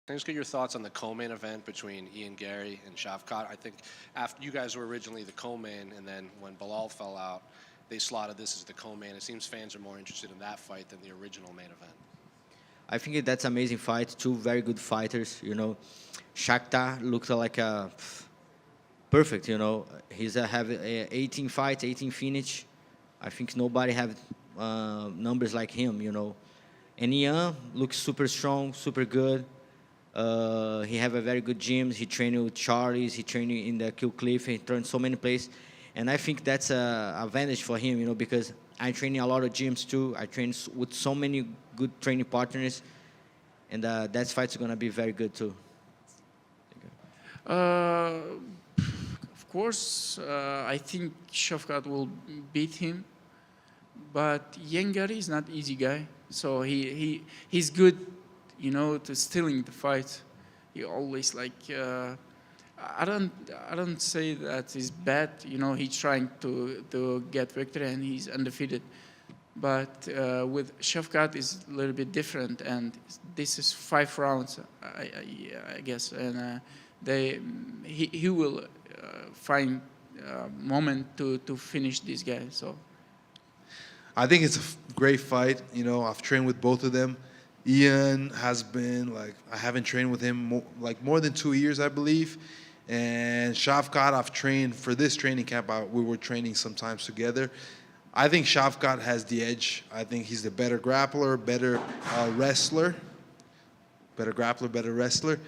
Can I just get your thoughts on the co-main event between Ian Garry and Shavkat? I think after you guys were originally the co-main, and then when Belal fell out, they slotted this as the co-main. It seems fans are more interested in that fight than the original main event. I think that's amazing fight. Two very good fighters. Shakhtar looked like a perfect. He's have 18 fights, 18 finish. I think nobody have numbers like him. And Ian looks super strong, super good. He have a very good gyms. He trained with Charlie's. He trained in the Kill Cliff. He trained so many places, and I think that's a advantage for him. Because I train in a lot of gyms too. I train with so many good training partners, and that fight's gonna be very good too. Of course, I think Shavkat will beat him, but Garry is not easy guy. So he's good, to stealing the fight. He always I don't say that he's bad. He's trying to get victory and he's undefeated. But with Shavkat is a little bit different, and this is 5 rounds, I guess, and he will find a moment to finish this guy. So I think it's a great fight. I've trained with both of them. Ian has been I haven't trained with him more than 2 years, I believe. And Shavkat, I've trained for this training camp. We were training sometimes together. I think Shavkat has the edge. I think he's the better grappler, better wrestler. Better grappler, better wrestler.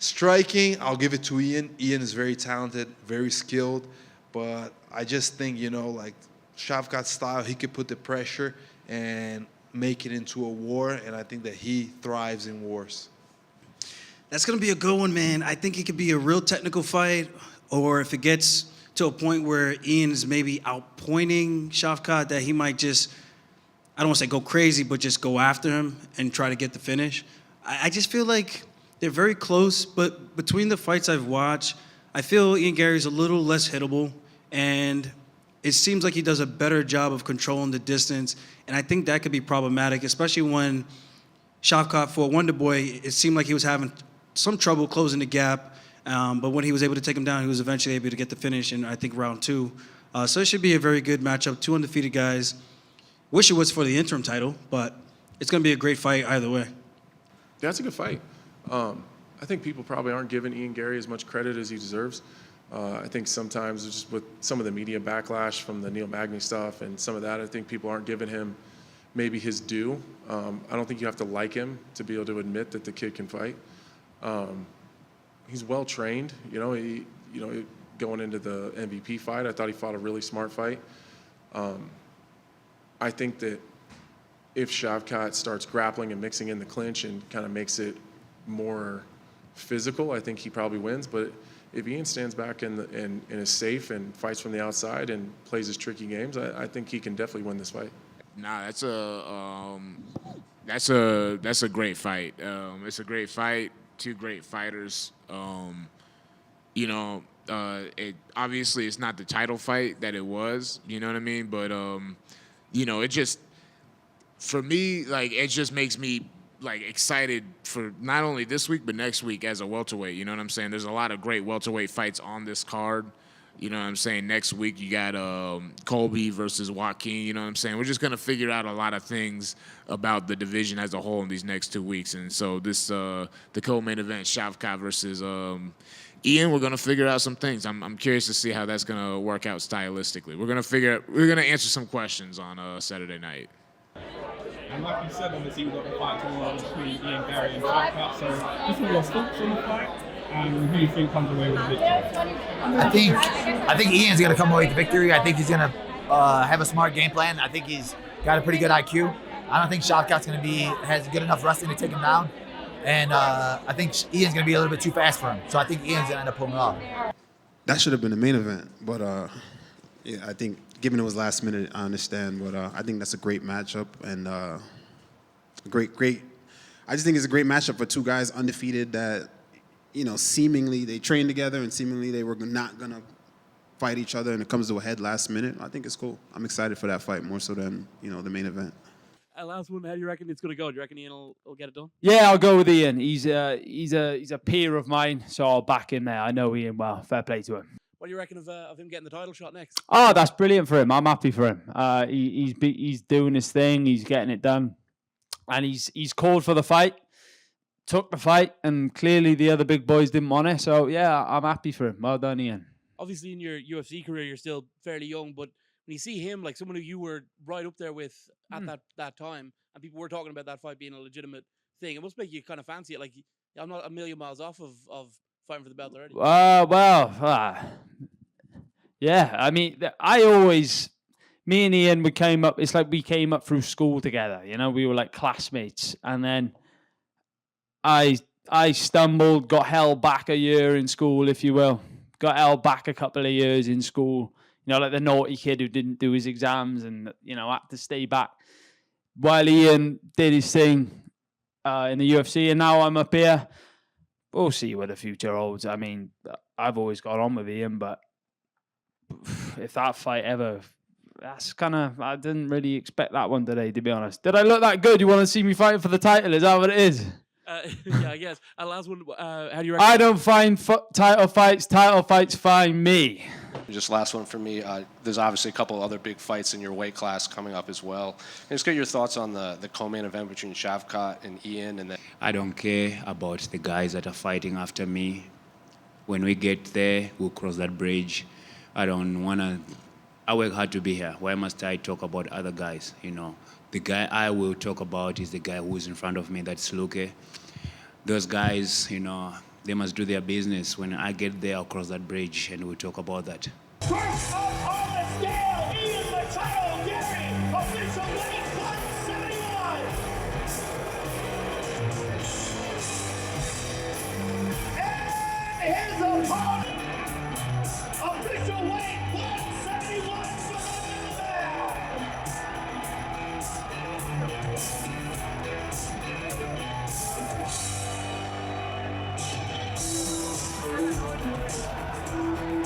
Striking, I'll give it to Ian. Ian is very talented, very skilled. But I just think, Shavkat's style, he could put the pressure and make it into a war, and I think that he thrives in wars. That's going to be a good one, man. I think it could be a real technical fight, or if it gets to a point where Ian is maybe outpointing Shavkat, that he might just, I don't want to say go crazy, but just go after him and try to get the finish. I just feel like they're very close, but between the fights I've watched, I feel Ian Garry's a little less hittable, and it seems like he does a better job of controlling the distance, and I think that could be problematic, especially when Shavkat, for Wonder Boy, it seemed like he was having some trouble closing the gap, but when he was able to take him down, he was eventually able to get the finish in, I think, round 2. So it should be a very good matchup, 2 undefeated guys. Wish it was for the interim title, but it's going to be a great fight either way. Yeah, it's a good fight. I think people probably aren't giving Ian Garry as much credit as he deserves. I think sometimes just with some of the media backlash from the Neil Magny stuff and some of that, I think people aren't giving him maybe his due. I don't think you have to like him to be able to admit that the kid can fight. He's well trained. Going into the MVP fight, I thought he fought a really smart fight. I think that if Shavkat starts grappling and mixing in the clinch and kind of makes it more physical, I think he probably wins. But if Ian stands back and is safe and fights from the outside and plays his tricky games, I think he can definitely win this fight. Nah, that's a great fight. It's a great fight. 2 great fighters. Obviously it's not the title fight that it was. You know what I mean? But it just, for me, it just makes me excited for not only this week but next week as a welterweight. You know what I'm saying? There's a lot of great welterweight fights on this card. You know what I'm saying? Next week you got Colby versus Joaquin. You know what I'm saying? We're just gonna figure out a lot of things about the division as a whole in these next 2 weeks. And so this the co-main event, Shavkat versus Ian, we're gonna figure out some things. I'm curious to see how that's gonna work out stylistically. We're gonna answer some questions on Saturday night. And like you said, obviously we've got the fight tomorrow between Ian Garry and Shavkat. So just what your thoughts on the fight, and who you think comes away with the victory? I think Ian's gonna come away with the victory. I think he's gonna have a smart game plan. I think he's got a pretty good IQ. I don't think Shavkat's has good enough wrestling to take him down, and I think Ian's gonna be a little bit too fast for him. So I think Ian's gonna end up pulling it off. That should have been the main event, but yeah, I think given it was last minute, I understand, but I think that's a great matchup and great. I just think it's a great matchup for 2 guys undefeated that, seemingly they trained together and seemingly they were not gonna fight each other, and it comes to a head last minute. I think it's cool. I'm excited for that fight more so than the main event. Last one, how do you reckon it's going to go? Do you reckon Ian will get it done? Yeah, I'll go with Ian. He's a peer of mine, so I'll back him there. I know Ian well. Fair play to him. What do you reckon of him getting the title shot next? Oh, that's brilliant for him. I'm happy for him. He's doing his thing. He's getting it done, and he's called for the fight, took the fight, and clearly the other big boys didn't want it. So yeah, I'm happy for him. Well done, Ian. Obviously, in your UFC career, you're still fairly young, but when you see him, like someone who you were right up there with at that time, and people were talking about that fight being a legitimate thing, it must make you kind of fancy it. Like, I'm not a million miles off of fighting for the belt already. Yeah. I mean, me and Ian, it's like we came up through school together. You know, we were like classmates, and then I stumbled, got held back a year in school, if you will. Got held back a couple of years in school. You know, like the naughty kid who didn't do his exams and, you know, had to stay back. While Ian did his thing in the UFC, and now I'm up here. We'll see where the future holds. I mean, I've always got on with Ian, but if that fight ever... I didn't really expect that one today, to be honest. Did I look that good? You want to see me fighting for the title? Is that what it is? Yeah, I guess. Last one, how do you reckon? I don't find title fights find me. Just last one for me. There's obviously a couple other big fights in your weight class coming up as well. Just get your thoughts on the co-main event between Shavkat and Ian. And then I don't care about the guys that are fighting after me. When we get there, we'll cross that bridge. I don't want to... I work hard to be here. Why must I talk about other guys, you know? The guy I will talk about is the guy who's in front of me, that's Luque. Those guys, you know, they must do their business. When I get there, I'll cross that bridge and we'll talk about that. First up on the scale, Ian the title, Garry, official weight 171. And his opponent, official weight 171 from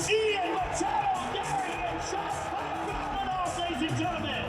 Ian Machado, Garry, and Shavkat Rakhmonov, ladies and gentlemen.